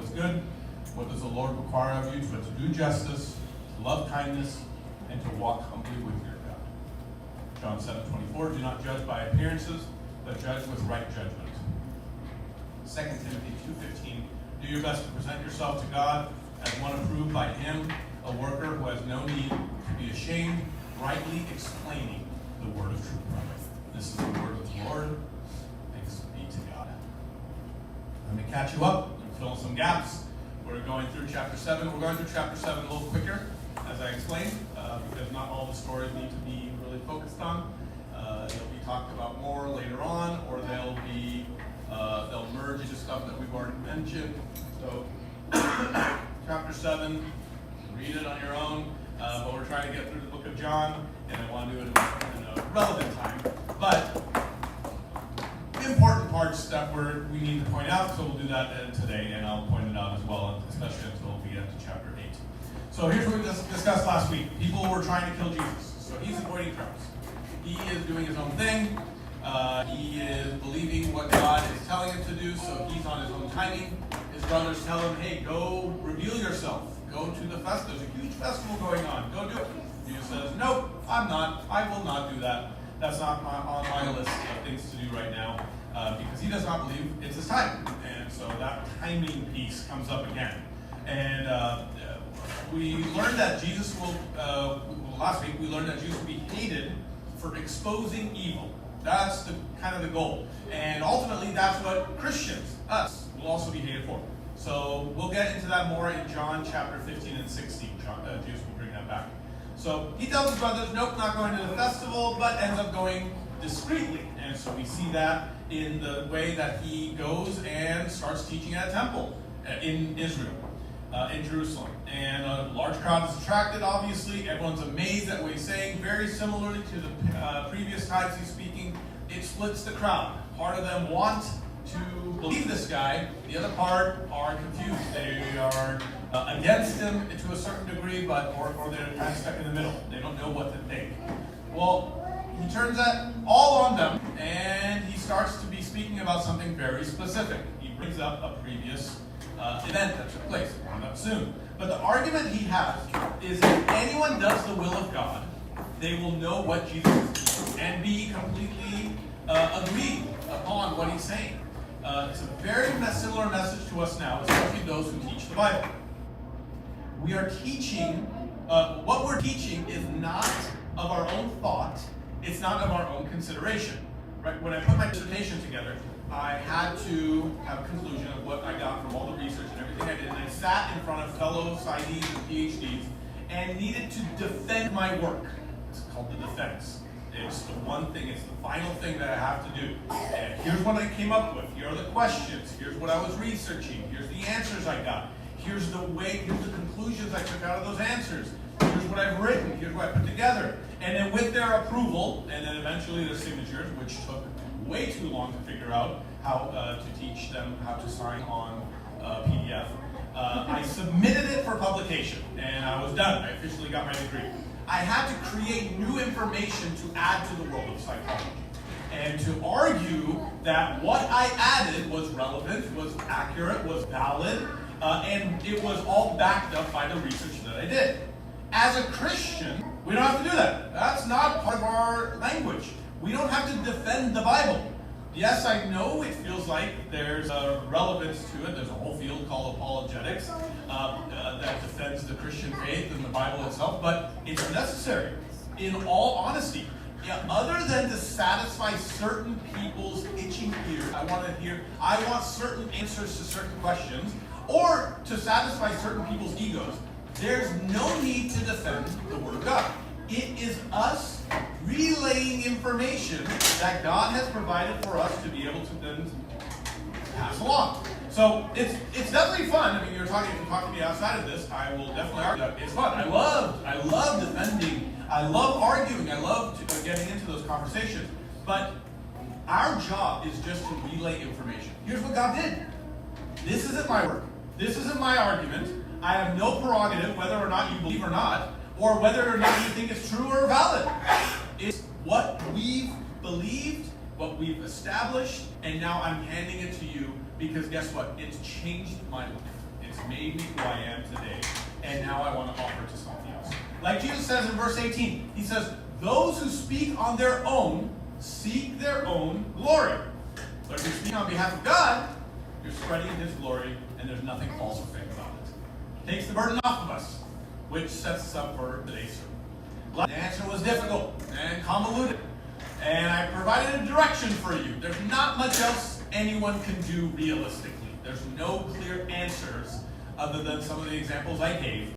is good. What does the Lord require of you? To do justice, to love kindness, and to walk humbly with your God. John 7:24, do not judge by appearances, but judge with right judgment. 2 Timothy 2:15, do your best to present yourself to God as one approved by Him, a worker who has no need to be ashamed, rightly explaining the word of truth. This is the word of the Lord. Thanks be to God. Let me catch you up and fill in some gaps. We're going through chapter 7. We're going through chapter 7 a little quicker, as I explained, because not all the stories need to be really focused on. They'll be talked about more later on, or they'll merge into stuff that we've already mentioned. So, chapter 7, read it on your own, but we're trying to get through the book of John, and I want to do it in a relevant time. But important parts that we need to point out, so we'll do that today, and I'll point it out as well, especially until we get to chapter 8. So here's what we discussed last week. People were trying to kill Jesus, so he's avoiding crowds. He is doing his own thing. He is believing what God is telling him to do, so he's on his own timing. His brothers tell him, hey, go reveal yourself. Go to the festival. There's a huge festival going on. Go do it. Jesus says, nope, I'm not. I will not do that. That's not on my list of things to do right now, because he does not believe it's his time. And so that timing piece comes up again. And we learned that Jesus last week we learned that Jesus will be hated for exposing evil. That's kind of the goal. And ultimately, that's what Christians, us, will also be hated for. So we'll get into that more in John chapter 15 and 16. Jesus will bring that back. So he tells his brothers, nope, not going to the festival, but ends up going discreetly. And so we see that in the way that he goes and starts teaching at a temple in Israel, in Jerusalem. And a large crowd is attracted, obviously. Everyone's amazed at what he's saying. Very similarly to the previous times he's speaking, it splits the crowd. Part of them want to believe this guy. The other part are confused. They are against him to a certain degree, or they're kind of stuck in the middle. They don't know what to think. Well, he turns that all on them, and he starts to be speaking about something very specific. He brings up a previous event that took place, coming up soon. But the argument he has is if anyone does the will of God, they will know what Jesus is and be completely agreed upon what he's saying. It's a very similar message to us now, especially those who teach the Bible. We are teaching, what we're teaching is not of our own thought, it's not of our own consideration. Right? When I put my dissertation together, I had to have a conclusion of what I got from all the research and everything I did, and I sat in front of fellow PsyDs and PhDs and needed to defend my work. It's called the defense. It's the one thing, it's the final thing that I have to do. And here's what I came up with. Here are the questions. Here's what I was researching. Here's the answers I got. Here's the conclusions I took out of those answers. Here's what I've written. Here's what I put together. And then with their approval, and then eventually their signatures, which took way too long to figure out how to teach them how to sign on PDF, I submitted it for publication, and I was done. I officially got my degree. I had to create new information to add to the world of psychology, and to argue that what I added was relevant, was accurate, was valid, and it was all backed up by the research that I did. As a Christian, we don't have to do that. That's not part of our language. We don't have to defend the Bible. Yes, I know it feels like there's a relevance to it. There's a whole field called apologetics that defends the Christian faith and the Bible itself, but it's necessary. In all honesty, other than to satisfy certain people's itching ears, I want certain answers to certain questions, or to satisfy certain people's egos, there's no need to defend the Word of God. It is us relaying information that God has provided for us to be able to then pass along. So it's definitely fun. I mean, if you talk to me outside of this, I will definitely argue that it's fun. I love defending. I love arguing. I love getting into those conversations. But our job is just to relay information. Here's what God did. This isn't my work. This isn't my argument. I have no prerogative whether or not you believe or not, or whether or not you think it's true or valid. It's what we've believed, what we've established, and now I'm handing it to you because guess what? It's changed my life. It's made me who I am today, and now I want to offer it to somebody else. Like Jesus says in verse 18, he says, those who speak on their own seek their own glory. But if you speak on behalf of God, you're spreading his glory, and there's nothing false or fake about it. Takes the burden off of us, which sets us up for today's sermon. The answer was difficult and convoluted, and I provided a direction for you. There's not much else anyone can do realistically. There's no clear answers other than some of the examples I gave.